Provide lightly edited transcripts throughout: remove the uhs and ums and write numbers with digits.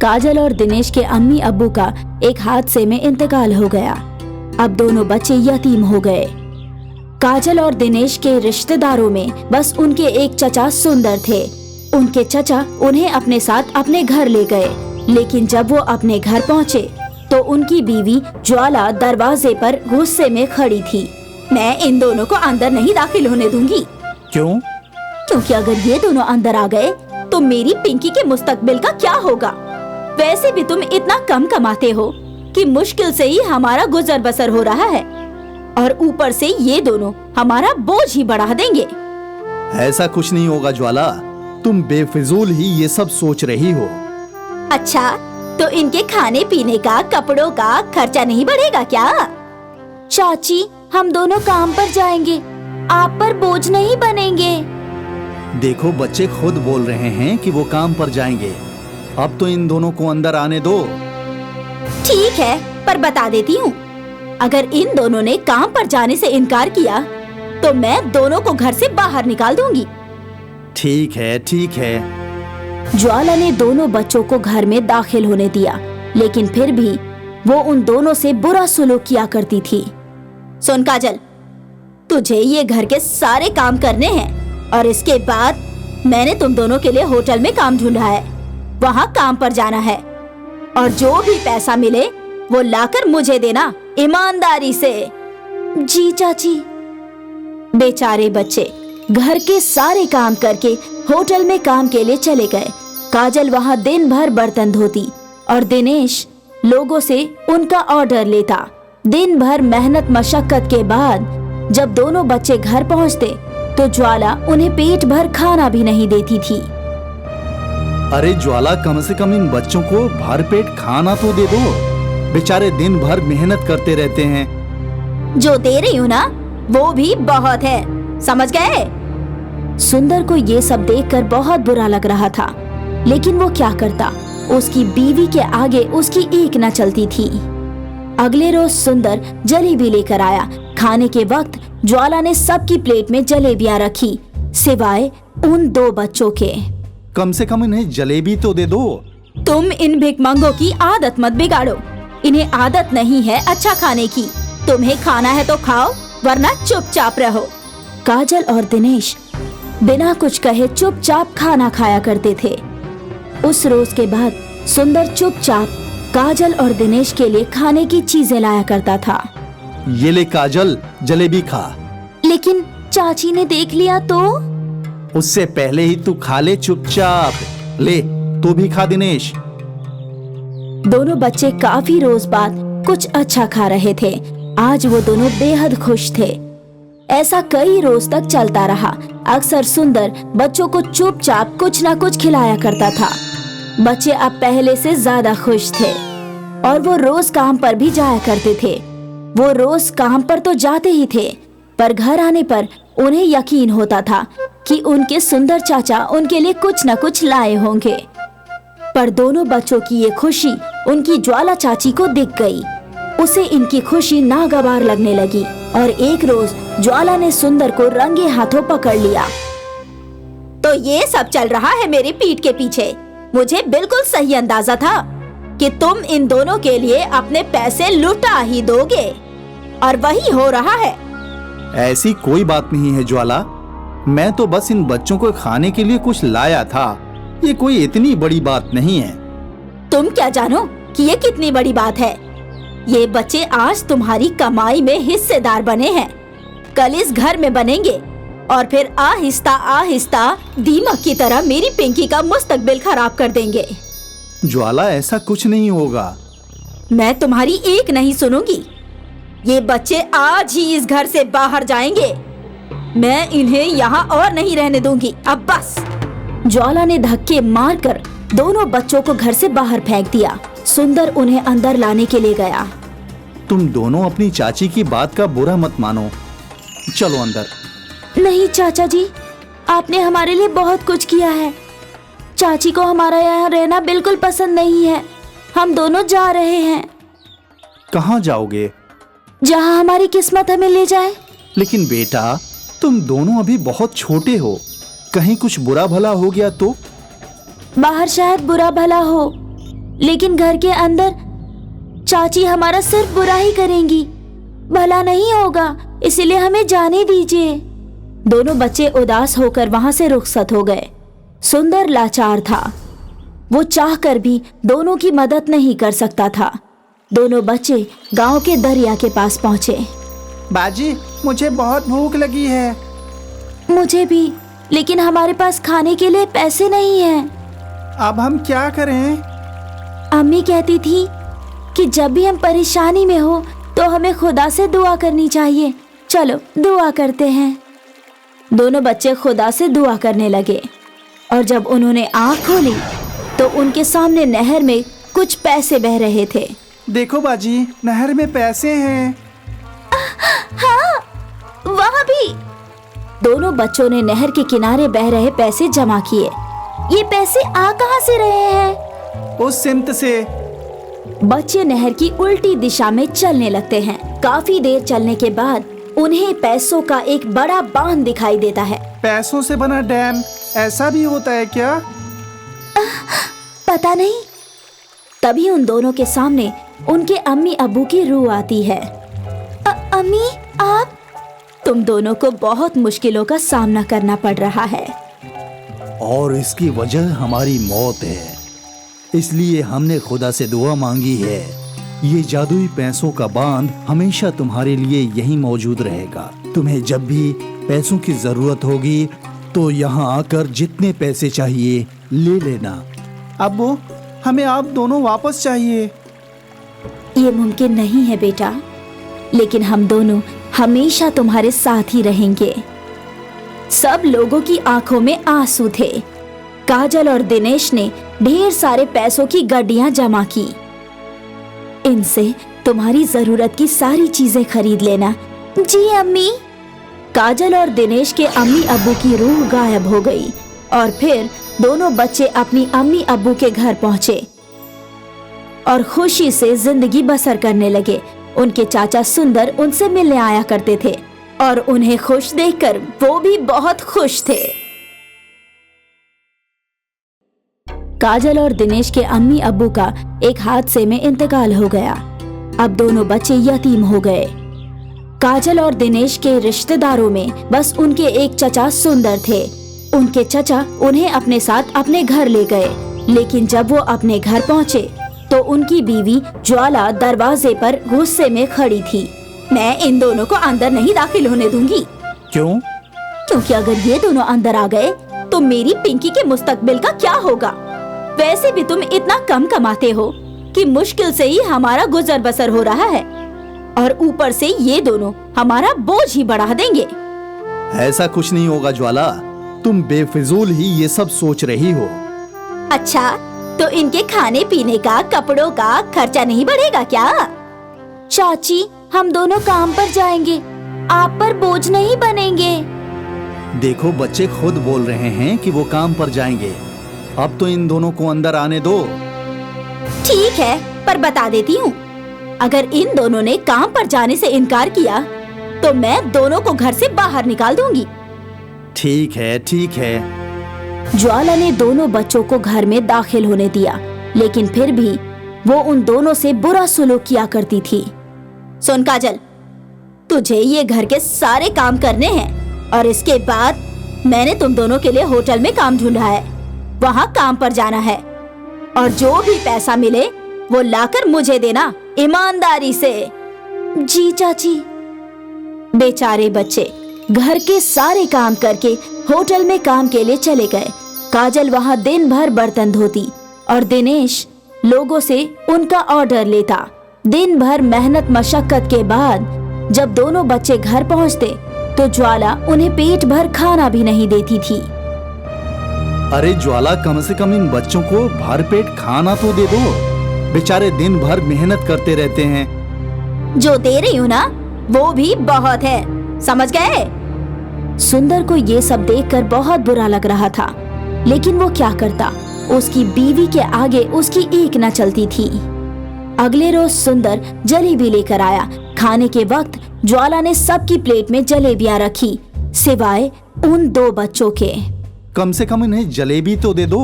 काजल और दिनेश के अम्मी अब्बू का एक हादसे में इंतकाल हो गया। अब दोनों बच्चे यतीम हो गए। काजल और दिनेश के रिश्तेदारों में बस उनके एक चचा सुंदर थे। उनके चचा उन्हें अपने साथ अपने घर ले गए, लेकिन जब वो अपने घर पहुँचे तो उनकी बीवी ज्वाला दरवाजे पर गुस्से में खड़ी थी। मैं इन दोनों को अंदर नहीं दाखिल होने दूंगी। क्यों? क्योंकि अगर ये दोनों अंदर आ गए तो मेरी पिंकी के मुस्तकबिल का क्या होगा। वैसे भी तुम इतना कम कमाते हो कि मुश्किल से ही हमारा गुजर बसर हो रहा है, और ऊपर से ये दोनों हमारा बोझ ही बढ़ा देंगे। ऐसा कुछ नहीं होगा ज्वाला, तुम बेफिजूल ही ये सब सोच रही हो। अच्छा, तो इनके खाने पीने का, कपड़ों का खर्चा नहीं बढ़ेगा क्या? चाची, हम दोनों काम पर जाएंगे, आप पर बोझ नहीं बनेंगे। देखो, बच्चे खुद बोल रहे हैं कि वो काम पर जाएंगे। अब तो इन दोनों को अंदर आने दो। ठीक है, पर बता देती हूँ, अगर इन दोनों ने काम पर जाने से इनकार किया तो मैं दोनों को घर से बाहर निकाल दूंगी। ठीक है, ठीक है। ज्वाला ने दोनों बच्चों को घर में दाखिल होने दिया, लेकिन फिर भी वो उन दोनों से बुरा सुलूक किया करती थी। सुन काजल, तुझे ये घर के सारे काम करने हैं, और इसके बाद मैंने तुम दोनों के लिए होटल में काम ढूंढा है। वहाँ काम पर जाना है, और जो भी पैसा मिले वो लाकर मुझे देना, ईमानदारी से। जी चाची। बेचारे बच्चे घर के सारे काम करके होटल में काम के लिए चले गए। काजल वहाँ दिन भर बर्तन धोती और दिनेश लोगों से उनका ऑर्डर लेता। दिन भर मेहनत मशक्कत के बाद जब दोनों बच्चे घर पहुँचते तो ज्वाला उन्हें पेट भर खाना भी नहीं देती थी। अरे ज्वाला, कम से कम इन बच्चों को भर पेट खाना तो दे दो। बेचारे दिन भर मेहनत करते रहते हैं। जो दे रही हूँ ना, वो भी बहुत है, समझ गए? सुंदर को ये सब देखकर बहुत बुरा लग रहा था, लेकिन वो क्या करता, उसकी बीवी के आगे उसकी एक न चलती थी। अगले रोज सुंदर जलेबी लेकर आया। खाने के वक्त ज्वाला ने सबकी प्लेट में जलेबियां रखी, सिवाय उन दो बच्चों के। कम से कम इन्हें जलेबी तो दे दो। तुम इन भिखमंगों की आदत मत बिगाड़ो। इन्हें आदत नहीं है अच्छा खाने की। तुम्हें खाना है तो खाओ, वरना चुपचाप रहो। काजल और दिनेश बिना कुछ कहे चुपचाप खाना खाया करते थे। उस रोज के बाद सुंदर चुपचाप काजल और दिनेश के लिए खाने की चीजें लाया करता था। ये ले काजल, जलेबी खा। लेकिन चाची ने देख लिया तो? उससे पहले ही तू खा ले चुपचाप। ले, तू भी खा दिनेश। दोनों बच्चे काफी रोज बाद कुछ अच्छा खा रहे थे। आज वो दोनों बेहद खुश थे। ऐसा कई रोज तक चलता रहा। अक्सर सुंदर बच्चों को चुपचाप कुछ ना कुछ खिलाया करता था। बच्चे अब पहले से ज्यादा खुश थे, और वो रोज काम पर भी जाया करते थे। वो रोज काम पर तो जाते ही थे, पर घर आने पर उन्हें यकीन होता था कि उनके सुंदर चाचा उनके लिए कुछ न कुछ लाए होंगे। पर दोनों बच्चों की ये खुशी उनकी ज्वाला चाची को दिख गई। उसे इनकी खुशी नागवार लगने लगी, और एक रोज ज्वाला ने सुंदर को रंगे हाथों पकड़ लिया। तो ये सब चल रहा है मेरी पीठ के पीछे। मुझे बिल्कुल सही अंदाजा था कि तुम इन दोनों के लिए अपने पैसे लुटा ही दोगे, और वही हो रहा है। ऐसी कोई बात नहीं है ज्वाला, मैं तो बस इन बच्चों को खाने के लिए कुछ लाया था। ये कोई इतनी बड़ी बात नहीं है। तुम क्या जानो कि ये कितनी बड़ी बात है। ये बच्चे आज तुम्हारी कमाई में हिस्सेदार बने हैं, कल इस घर में बनेंगे, और फिर आहिस्ता आहिस्ता दीमक की तरह मेरी पिंकी का मुस्तकबिल खराब कर देंगे। ज्वाला, ऐसा कुछ नहीं होगा। मैं तुम्हारी एक नहीं सुनूंगी। ये बच्चे आज ही इस घर से बाहर जाएंगे। मैं इन्हें यहाँ और नहीं रहने दूंगी, अब बस। ज्वाला ने धक्के मारकर दोनों बच्चों को घर से बाहर फेंक दिया। सुंदर उन्हें अंदर लाने के लिए गया। तुम दोनों अपनी चाची की बात का बुरा मत मानो, चलो अंदर। नहीं चाचा जी, आपने हमारे लिए बहुत कुछ किया है। चाची को हमारा यहाँ रहना बिल्कुल पसंद नहीं है। हम दोनों जा रहे हैं। कहाँ जाओगे? जहाँ हमारी किस्मत हमें ले जाए। लेकिन बेटा, तुम दोनों अभी बहुत छोटे हो, कहीं कुछ बुरा भला हो गया तो? बाहर शायद बुरा भला हो, लेकिन घर के अंदर चाची हमारा सिर्फ बुरा ही करेंगी, भला नहीं होगा, इसलिए हमें जाने दीजिए। दोनों बच्चे उदास होकर वहां से रुखसत हो गए। सुंदर लाचार था, वो चाहकर भी दोनों की मदद नहीं कर सकता था। दोनों बच्चे गांव के दरिया के पास पहुंचे। बाजी, मुझे बहुत भूख लगी है। मुझे भी, लेकिन हमारे पास खाने के लिए पैसे नहीं हैं। अब हम क्या करें? अम्मी कहती थी कि जब भी हम परेशानी में हो तो हमें खुदा से दुआ करनी चाहिए। चलो दुआ करते हैं। दोनों बच्चे खुदा से दुआ करने लगे और जब उन्होंने आँख खोली तो उनके सामने नहर में कुछ पैसे बह रहे थे। देखो बाजी, नहर में पैसे हैं। हाँ, वहाँ भी। दोनों बच्चों ने नहर के किनारे बह रहे पैसे जमा किए। ये पैसे आ कहाँ से रहे हैं? उस सिमत से। बच्चे नहर की उल्टी दिशा में चलने लगते हैं। काफी देर चलने के बाद उन्हें पैसों का एक बड़ा बांध दिखाई देता है। पैसों से बना डैम ऐसा भी होता है क्या? पता नहीं। तभी उन दोनों के सामने उनके अम्मी अब्बू की रूह आती है। अम्मी, आप? तुम दोनों को बहुत मुश्किलों का सामना करना पड़ रहा है और इसकी वजह हमारी मौत है, इसलिए हमने खुदा से दुआ मांगी है। ये जादुई पैसों का बांध हमेशा तुम्हारे लिए यहीं मौजूद रहेगा। तुम्हें जब भी पैसों की जरूरत होगी तो यहाँ आकर जितने पैसे चाहिए ले लेना। अब्बू, हमें आप दोनों वापस चाहिए। ये मुमकिन नहीं है बेटा, लेकिन हम दोनों हमेशा तुम्हारे साथ ही रहेंगे। सब लोगों की आंखों में आंसू थे। काजल और दिनेश ने ढेर सारे पैसों की गड्डियां जमा की। इनसे तुम्हारी जरूरत की सारी चीजें खरीद लेना। जी अम्मी। काजल और दिनेश के अम्मी अब्बू की रूह गायब हो गई और फिर दोनों बच्चे अपनी अम्मी अब्बू के घर पहुंचे और खुशी से जिंदगी बसर करने लगे। उनके चाचा सुंदर उनसे मिलने आया करते थे और उन्हें खुश देखकर वो भी बहुत खुश थे। काजल और दिनेश के अम्मी अब्बू का एक हादसे में इंतकाल हो गया। अब दोनों बच्चे यतीम हो गए। काजल और दिनेश के रिश्तेदारों में बस उनके एक चचा सुंदर थे। उनके चचा उन्हें अपने साथ अपने घर ले गए, लेकिन जब वो अपने घर पहुँचे तो उनकी बीवी ज्वाला दरवाजे पर गुस्से में खड़ी थी। मैं इन दोनों को अंदर नहीं दाखिल होने दूंगी। क्यों? क्योंकि अगर ये दोनों अंदर आ गए तो मेरी पिंकी के मुस्तकबिल का क्या होगा? वैसे भी तुम इतना कम कमाते हो कि मुश्किल से ही हमारा गुजर बसर हो रहा है और ऊपर से ये दोनों हमारा बोझ ही बढ़ा देंगे। ऐसा कुछ नहीं होगा ज्वाला, तुम बेफिजूल ही ये सब सोच रही हो। अच्छा, तो इनके खाने पीने का, कपड़ों का खर्चा नहीं बढ़ेगा क्या? चाची, हम दोनों काम पर जाएंगे, आप पर बोझ नहीं बनेंगे। देखो, बच्चे खुद बोल रहे हैं कि वो काम पर जाएंगे। अब तो इन दोनों को अंदर आने दो। ठीक है, पर बता देती हूँ, अगर इन दोनों ने काम पर जाने से इनकार किया तो मैं दोनों को घर से बाहर निकाल दूंगी। ठीक है, ठीक है। ज्वाला ने दोनों बच्चों को घर में दाखिल होने दिया, लेकिन फिर भी वो उन दोनों से बुरा सुलूक किया करती थी। सुन काजल, तुझे ये घर के सारे काम करने हैं और इसके बाद मैंने तुम दोनों के लिए होटल में काम ढूंढा है। वहाँ काम पर जाना है और जो भी पैसा मिले वो लाकर मुझे देना, ईमानदारी से। जी चाची। बेचारे बच्चे घर के सारे काम करके होटल में काम के लिए चले गए। काजल वहाँ दिन भर बर्तन धोती और दिनेश लोगों से उनका ऑर्डर लेता। दिन भर मेहनत मशक्कत के बाद जब दोनों बच्चे घर पहुँचते तो ज्वाला उन्हें पेट भर खाना भी नहीं देती थी। अरे ज्वाला, कम से कम इन बच्चों को भर पेट खाना तो दे दो। बेचारे दिन भर मेहनत करते रहते हैं। जो दे रही हूँ ना, वो भी बहुत है, समझ गए? सुंदर को ये सब देखकर बहुत बुरा लग रहा था, लेकिन वो क्या करता, उसकी बीवी के आगे उसकी एक न चलती थी। अगले रोज सुंदर जलेबी लेकर आया। खाने के वक्त ज्वाला ने सबकी प्लेट में जलेबियां रखी, सिवाय उन दो बच्चों के। कम से कम इन्हें जलेबी तो दे दो।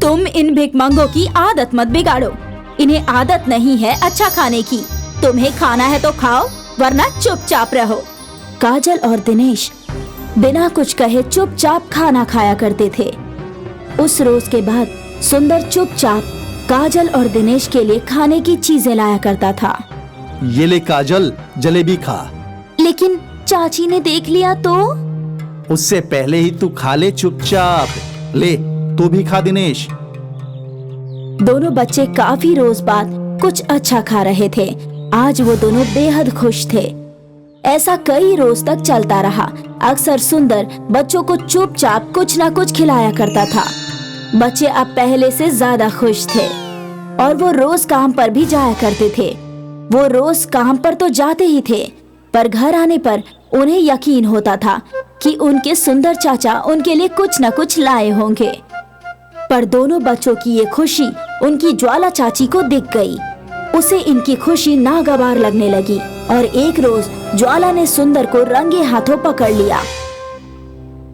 तुम इन भिखमंगों की आदत मत बिगाड़ो। इन्हें आदत नहीं है अच्छा खाने की। तुम्हें खाना है तो खाओ, वरना चुपचाप रहो। काजल और दिनेश बिना कुछ कहे चुपचाप खाना खाया करते थे। उस रोज के बाद सुंदर चुपचाप काजल और दिनेश के लिए खाने की चीजें लाया करता था। ये ले काजल, जलेबी खा। लेकिन चाची ने देख लिया तो? उससे पहले ही तू खा ले चुपचाप। ले, तू भी खा दिनेश। दोनों बच्चे काफी रोज बाद कुछ अच्छा खा रहे थे। आज वो दोनों बेहद खुश थे। ऐसा कई रोज तक चलता रहा। अक्सर सुंदर बच्चों को चुपचाप कुछ ना कुछ खिलाया करता था। बच्चे अब पहले से ज्यादा खुश थे और वो रोज काम पर भी जाया करते थे। वो रोज काम पर तो जाते ही थे, पर घर आने पर उन्हें यकीन होता था कि उनके सुंदर चाचा उनके लिए कुछ न कुछ लाए होंगे। पर दोनों बच्चों की ये खुशी उनकी ज्वाला चाची को दिख गई। उसे इनकी खुशी नागवार लगने लगी और एक रोज ज्वाला ने सुंदर को रंगे हाथों पकड़ लिया।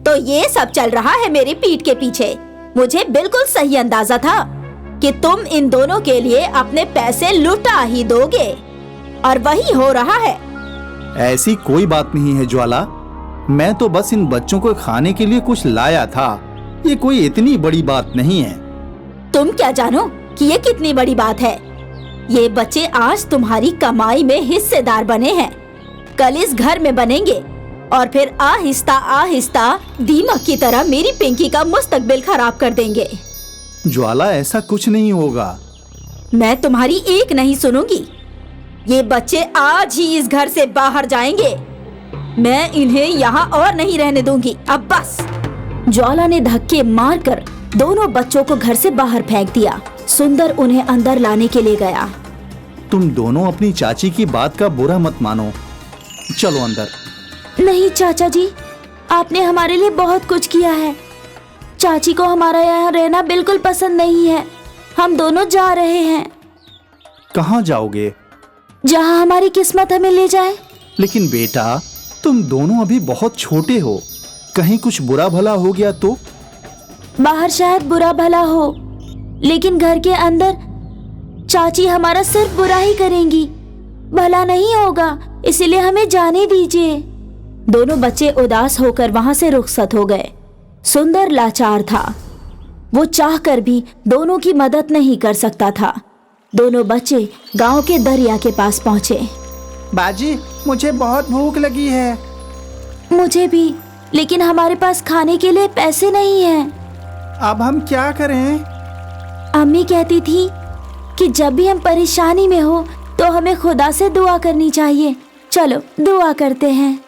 तो ये सब चल रहा है मेरी पीठ के पीछे। मुझे बिल्कुल सही अंदाजा था कि तुम इन दोनों के लिए अपने पैसे लुटा ही दोगे, और वही हो रहा है। ऐसी कोई बात नहीं है ज्वाला, मैं तो बस इन बच्चों को खाने के लिए कुछ लाया था। ये कोई इतनी बड़ी बात नहीं है। तुम क्या जानो कि ये कितनी बड़ी बात है। ये बच्चे आज तुम्हारी कमाई में हिस्सेदार बने हैं, कल इस घर में बनेंगे और फिर आहिस्ता आहिस्ता दीमक की तरह मेरी पिंकी का मुस्तकबिल खराब कर देंगे। ज्वाला, ऐसा कुछ नहीं होगा। मैं तुम्हारी एक नहीं सुनूंगी। ये बच्चे आज ही इस घर से बाहर जाएंगे। मैं इन्हें यहाँ और नहीं रहने दूंगी। अब बस। ज्वाला ने धक्के मारकर दोनों बच्चों को घर से बाहर फेंक दिया। सुंदर उन्हें अंदर लाने के लिए गया। तुम दोनों अपनी चाची की बात का बुरा मत मानो, चलो अंदर। नहीं चाचा जी, आपने हमारे लिए बहुत कुछ किया है। चाची को हमारा यहाँ रहना बिल्कुल पसंद नहीं है। हम दोनों जा रहे हैं। कहाँ जाओगे? जहाँ हमारी किस्मत हमें ले जाए। लेकिन बेटा, तुम दोनों अभी बहुत छोटे हो, कहीं कुछ बुरा भला हो गया तो? बाहर शायद बुरा भला हो, लेकिन घर के अंदर चाची हमारा सिर्फ बुरा ही करेंगी, भला नहीं होगा। इसीलिए हमें जाने दीजिए। दोनों बच्चे उदास होकर वहां से रुखसत हो गए। सुंदर लाचार था। वो चाहकर भी दोनों की मदद नहीं कर सकता था। दोनों बच्चे गांव के दरिया के पास पहुंचे। बाजी, मुझे बहुत भूख लगी है। मुझे भी, लेकिन हमारे पास खाने के लिए पैसे नहीं हैं। अब हम क्या करें? अम्मी कहती थी कि जब भी हम परेशानी में हो तो हमें खुदा से दुआ करनी चाहिए। चलो दुआ करते हैं।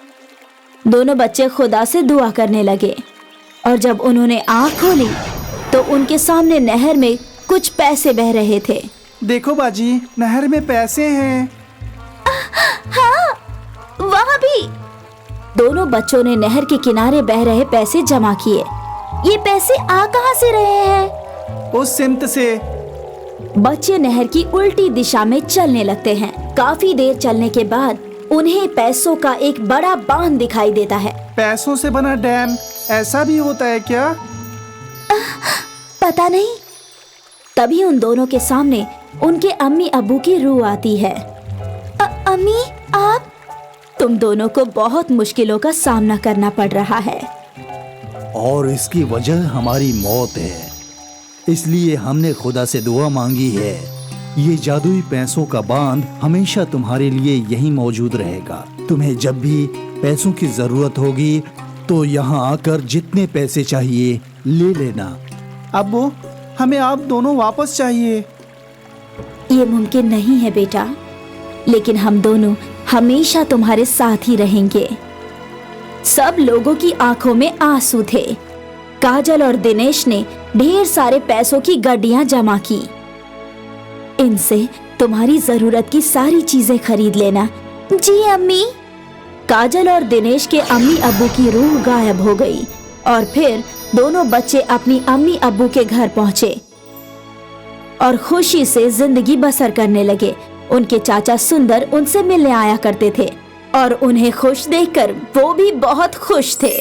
दोनों बच्चे खुदा से दुआ करने लगे और जब उन्होंने आँख खोली तो उनके सामने नहर में कुछ पैसे बह रहे थे। देखो बाजी, नहर में पैसे हैं। हाँ, वहाँ भी। दोनों बच्चों ने नहर के किनारे बह रहे पैसे जमा किए। ये पैसे आ कहाँ से रहे हैं? उस सिमत से। बच्चे नहर की उल्टी दिशा में चलने लगते हैं। काफी देर चलने के बाद उन्हें पैसों का एक बड़ा बांध दिखाई देता है। पैसों से बना डैम, ऐसा भी होता है क्या? पता नहीं। तभी उन दोनों के सामने उनके अम्मी अब्बू की रूह आती है। अम्मी, आप? तुम दोनों को बहुत मुश्किलों का सामना करना पड़ रहा है और इसकी वजह हमारी मौत है। इसलिए हमने खुदा से दुआ मांगी है। ये जादुई पैसों का बांध हमेशा तुम्हारे लिए यहीं मौजूद रहेगा। तुम्हें जब भी पैसों की जरूरत होगी तो यहाँ आकर जितने पैसे चाहिए ले लेना। अब्बू, हमें आप दोनों वापस चाहिए। ये मुमकिन नहीं है बेटा, लेकिन हम दोनों हमेशा तुम्हारे साथ ही रहेंगे। सब लोगों की आंखों में आंसू थे। काजल और दिनेश ने ढेर सारे पैसों की गड्डियां जमा की। इनसे तुम्हारी जरूरत की सारी चीजें खरीद लेना। जी अम्मी। काजल और दिनेश के अम्मी अब्बू की रूह गायब हो गई और फिर दोनों बच्चे अपनी अम्मी अब्बू के घर पहुंचे और खुशी से जिंदगी बसर करने लगे। उनके चाचा सुंदर उनसे मिलने आया करते थे और उन्हें खुश देखकर वो भी बहुत खुश थे।